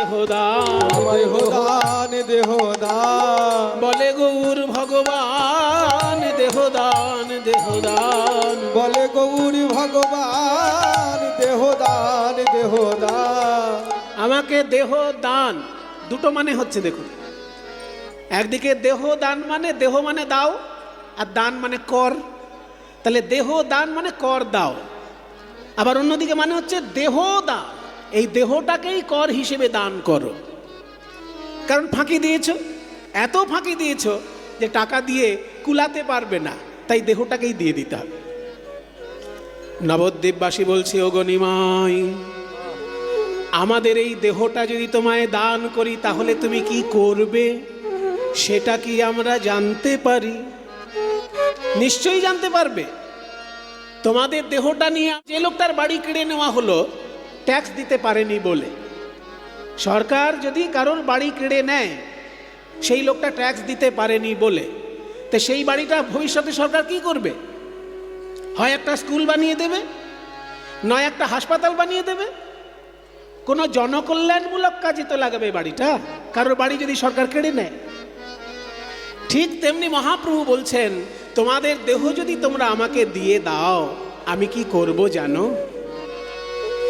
দেহদান, দেহদান দেহদান। বলে গৌর ভগবান দেহদান দেহদান, বলে গৌর ভগবান দেহদান দেহদান। আমাকে দেহ দান, দুটো মানে হচ্ছে দেখুন, একদিকে দেহ দান মানে দেহ মানে দাও, আর দান মানে কর, তাহলে দেহ দান মানে কর দাও। আবার অন্যদিকে মানে হচ্ছে দেহ দান, এই দেহটাকেই কর হিসেবে দান করো। কারণ ফাঁকি দিয়েছ, এত ফাঁকি দিয়েছ যে টাকা দিয়ে কুলাতে পারবে না, তাই দেহটাকেই দিয়ে দিতে হবে। নবদ্বীপবাসী বলছে, ও গনিমাই, আমাদের এই দেহটা যদি তোমায় দান করি তাহলে তুমি কি করবে সেটা কি আমরা জানতে পারি? নিশ্চয়ই জানতে পারবে। তোমাদের দেহটা নিয়ে যে লোকটার বাড়ি কেড়ে নেওয়া হলো ট্যাক্স দিতে পারেনি বলে, সরকার যদি কারোর বাড়ি কেড়ে নেয় সেই লোকটা ট্যাক্স দিতে পারেনি বলে, তো সেই বাড়িটা ভবিষ্যতে সরকার কি করবে? হয় একটা স্কুল বানিয়ে দেবে, নয় একটা হাসপাতাল বানিয়ে দেবে। কোনো জনকল্যাণমূলক কাজে তো লাগাবে বাড়িটা, কারোর বাড়ি যদি সরকার কেড়ে নেয়। ঠিক তেমনি মহাপ্রভু বলছেন, তোমাদের দেহ যদি তোমরা আমাকে দিয়ে দাও আমি কি করব জানো?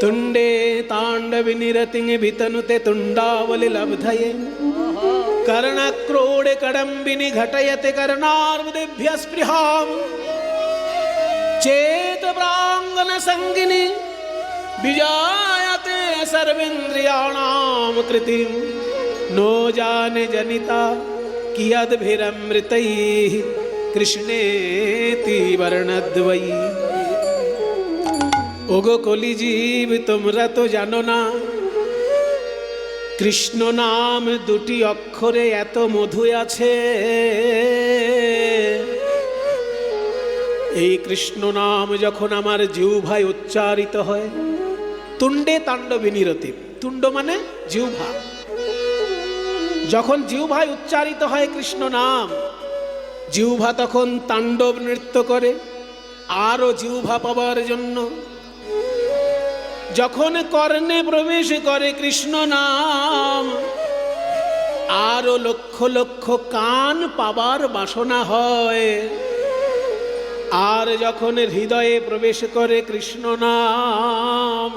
তুণ্ডে তাণ্ডবি নিরতিং বিতনুতে তুণ্ডাবলি লব্ধয়ে कर्णक्रोडे कडम्बिनी घटयते कर्णार्बुदेभ्य स्पृहां चेत प्रांगण संगिनी विजायते सर्वेन्द्रियाणां कृतिं नो जाने जनिता कियद्भिरमृतैः कृष्णेति वर्णद्वयी। ओगो कलि जीव তোমরা তো জানো না কৃষ্ণ নাম দুটি অক্ষরে এত মধু আছে। এই কৃষ্ণ নাম যখন আমার জিহ্বায় উচ্চারিত হয়, তুণ্ডে তাণ্ডবী নিরতি, তুণ্ড মানে জিহ্বা, যখন জিহ্বায় উচ্চারিত হয় কৃষ্ণ নাম, জিহ্বা তখন তাণ্ডব নৃত্য করে আরো জিহ্বা পাবার জন্য। যখন কর্ণে প্রবেশ করে কৃষ্ণ নাম, আরো লক্ষ লক্ষ কান পাবার বাসনা হয়। আর যখন হৃদয়ে প্রবেশ করে কৃষ্ণ নাম,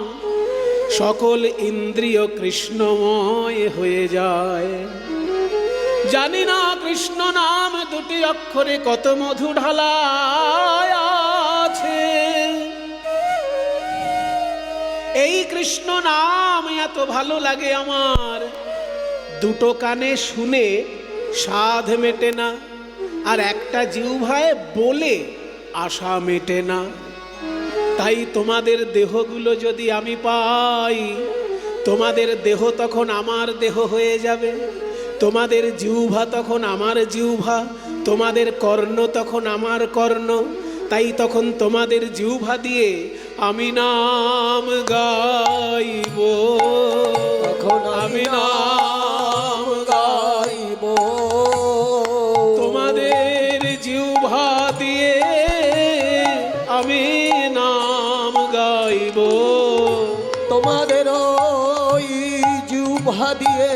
সকল ইন্দ্রিয় কৃষ্ণময় হয়ে যায়। জানি না কৃষ্ণ নাম দুটি অক্ষরে কত মধু ঢালা আছে। এই কৃষ্ণ নাম এত ভালো লাগে আমার, দুটো কানে শুনে স্বাদ মেটে না, আর একটা জিহ্বায় বলে আশা মেটে না। তাই তোমাদের দেহগুলো যদি আমি পাই, তোমাদের দেহ তখন আমার দেহ হয়ে যাবে, তোমাদের জিহ্বা তখন আমার জিহ্বা, তোমাদের কর্ণ তখন আমার কর্ণ। তাই তখন তোমাদের জিহ্বা দিয়ে আমি নাম গাইব, তখন আমি নাম গাইব। তোমাদের জিহ্বা দিয়ে আমি নাম গাইব, তোমাদের ওই জিহ্বা দিয়ে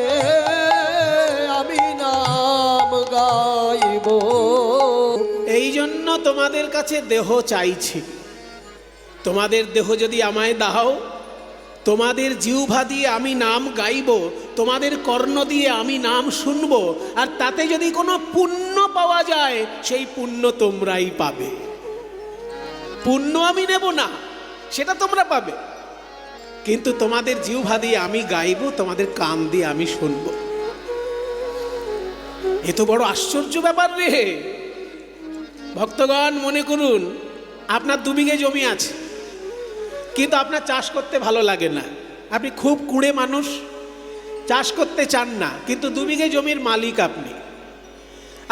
আমি নাম গাইব। এই জন্য তোমাদের কাছে দেহ চাইছি। তোমাদের দেহ যদি আমায় দাও, তোমাদের জিহ্বা দিয়ে আমি নাম গাইব, তোমাদের কর্ণ দিয়ে আমি নাম শুনব, আর তাতে যদি কোনো পুণ্য পাওয়া যায় সেই পুণ্য তোমরাই পাবে। পুণ্য আমি নেব না, সেটা তোমরা পাবে, কিন্তু তোমাদের জিহ্বা দিয়ে আমি গাইব, তোমাদের কান দিয়ে আমি শুনব। এ তো বড় আশ্চর্য ব্যাপার রে ভক্তগণ। মনে করুন আপনার 2 বিঘে জমি আছে, কিন্তু আপনার চাষ করতে ভালো লাগে না, আপনি খুব কুঁড়ে মানুষ, চাষ করতে চান না, কিন্তু 2 বিঘে জমির মালিক আপনি।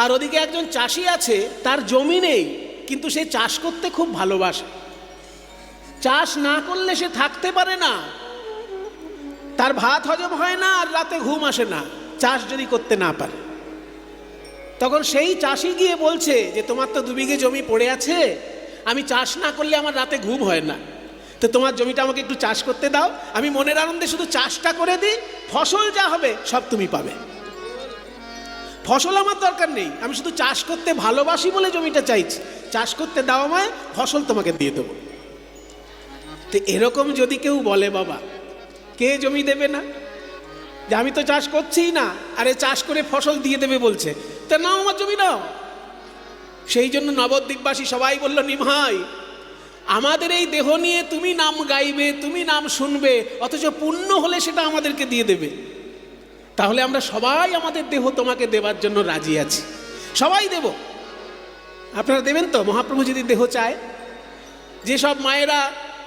আর ওদিকে একজন চাষি আছে, তার জমি নেই, কিন্তু সে চাষ করতে খুব ভালোবাসে। চাষ না করলে সে থাকতে পারে না, তার ভাত হজম হয় না, আর রাতে ঘুম আসে না চাষ যদি করতে না পারে। তখন সেই চাষি গিয়ে বলছে যে তোমার তো 2 বিঘে জমি পড়ে আছে, আমি চাষ না করলে আমার রাতে ঘুম হয় না, তো তোমার জমিটা আমাকে একটু চাষ করতে দাও, আমি মনের আনন্দে শুধু চাষটা করে দিই, ফসল যা হবে সব তুমি পাবে। ফসল আমার দরকার নেই, আমি শুধু চাষ করতে ভালোবাসি বলে জমিটা চাইছি, চাষ করতে দাও আমায়, ফসল তোমাকে দিয়ে দেবো। তো এরকম যদি কেউ বলে বাবা, কে জমি দেবে না? যে আমি তো চাষ করছিই না, আরে চাষ করে ফসল দিয়ে দেবে বলছে, তা নাও আমার জমি নাও। সেই জন্য নবদ্বীপবাসী সবাই বলল, নিমাই আমাদের এই দেহ নিয়ে তুমি নাম গাইবে, তুমি নাম শুনবে, অথচ পুণ্য হলে সেটা আমাদেরকে দিয়ে দেবে। তাহলে আমরা সবাই আমাদের দেহ তোমাকে দেবার জন্য রাজি আছি, সবাই দেব। আপনারা দেবেন তো? মহাপ্রভু যদি দেহ চায়, যেসব মায়েরা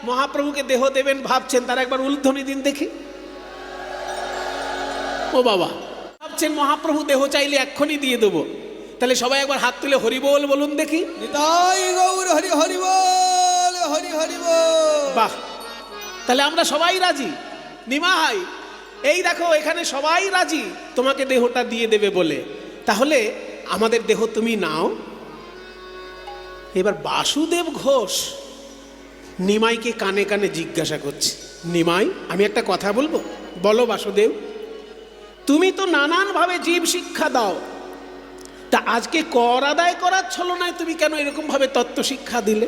মহাপ্রভুকে দেহ দেবেন ভাবছেন, তারা একবার উলধ্বনি দিন দেখি। ও বাবা, ভাবছেন মহাপ্রভু দেহ চাইলে এক্ষুনি দিয়ে দেবো, তাহলে সবাই একবার হাত তুলে হরি বল বলুন দেখি। নিতাই গৌর হরি হরি বল, হরি হরি বল। বাহ, তাহলে আমরা সবাই রাজি। নিমাই এই দেখো এখানে সবাই রাজি তোমাকে দেহটা দিয়ে দেবে বলে, তাহলে আমাদের দেহ তুমি নাও। এবার বাসুদেব ঘোষ নিমাইকে কানে কানে জিজ্ঞাসা করছে, নিমাই আমি একটা কথা বলবো, বলো বাসুদেব। তুমি তো নানানভাবে জীব শিক্ষা দাও, তা আজকে কর আদায় করার ছলনায় তুমি কেন এরকম ভাবে তত্ত্ব শিক্ষা দিলে?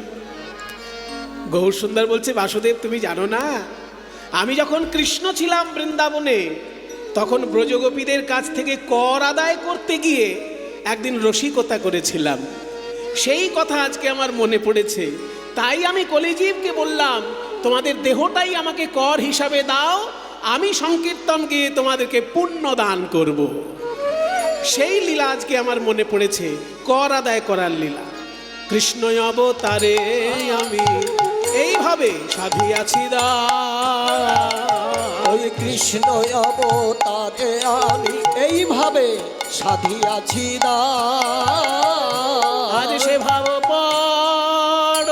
গৌর সুন্দর বলছে, বাসুদেব তুমি জানো না, আমি যখন কৃষ্ণ ছিলাম বৃন্দাবনে, তখন ব্রজগোপীদের কাছ থেকে কর আদায় করতে গিয়ে একদিন রসিকতা করেছিলাম। সেই কথা আজকে আমার মনে পড়েছে, তাই আমি কলিজীবকে বললাম তোমাদের দেহটাই আমাকে কর হিসাবে দাও, আমি সংকীর্তন গিয়ে তোমাদেরকে পুণ্য দান করব। সেই লীলা আজকে আমার মনে পড়েছে, কর আদায় করার লীলা। কৃষ্ণ অবতারে আমি এইভাবে সাধিয়াছি দান, কৃষ্ণ অবতারে আমি এইভাবে সাধিয়াছি দান। আজ সে ভাব পড়ল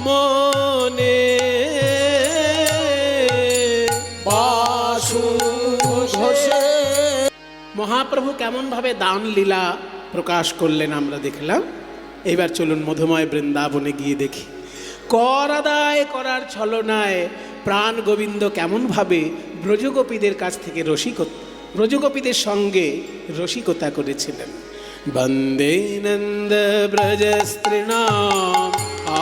মনে, বাসু ঘোষে। মহাপ্রভু কেমন ভাবে দান লীলা প্রকাশ করলেন আমরা দেখলাম। এবার চলুন মধুময় বৃন্দাবনে গিয়ে দেখি, কর আদায় করার ছলনায় প্রাণ গোবিন্দ কেমন ভাবে ব্রজগোপীদের কাছ থেকে ব্রজগোপীদের সঙ্গে রসিকতা করেছিলেন। বন্দে নন্দ ব্রজ স্ত্রীণাম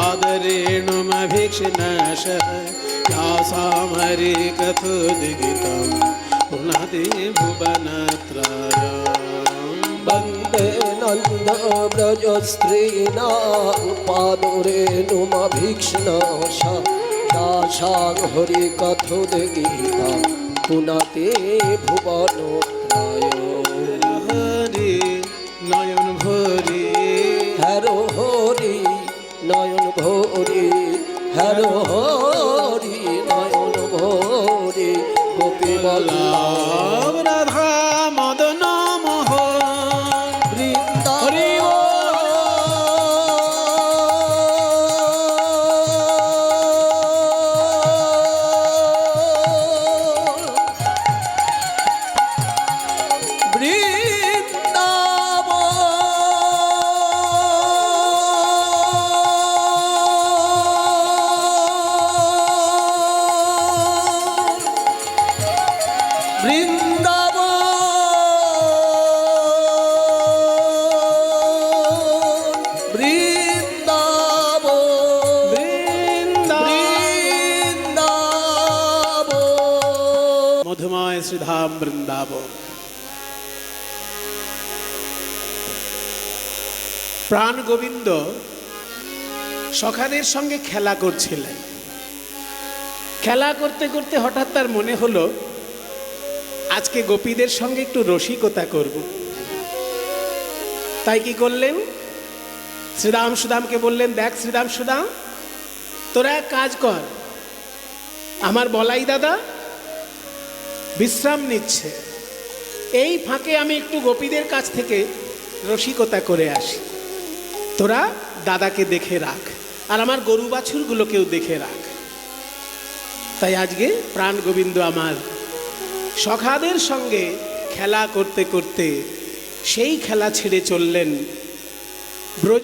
আদরেণুমভীক্ষ্ণশ হরি কথোদ্গীতম পুনাতি ভুবনত্রয়ম। বন্দে নন্দ ব্রজ স্ত্রীণা পাদরেণুমভীক্ষ্ণ দাসাং হরি কথোদ্গীতা পুনাতে ভুবনত্রয়। হরি নয়ন ভরি, হ্যারো হরি নয়ন ভরি, হ্যারো হরি নয়ন ভরি। গোপী বল্লভ রাধা মদন মোহন বৃন্দা হরি মধুময় শ্রীধাম বৃন্দাবন। প্রাণ গোবিন্দ সখাদের সঙ্গে খেলা করছিলেন। খেলা করতে করতে হঠাৎ তার মনে হলো আজকে গোপীদের সঙ্গে একটু রসিকতা করব। তাই কি করলেন, শ্রীরাম সুদামকে বললেন, দেখ শ্রীরাম সুদাম, তোরা এক কাজ কর, আমার বলাই দাদা বিশ্রাম নিচ্ছে, এই ফাঁকে আমি একটু গোপীদের কাছ থেকে রসিকতা করে আসি, তোরা দাদাকে দেখে রাখ আর আমার গরু বাছুরগুলোকেও দেখে রাখ। তাই আজকে প্রাণ গোবিন্দ আমার সখাদের সঙ্গে খেলা করতে করতে সেই খেলা ছেড়ে চললেন ব্রজ।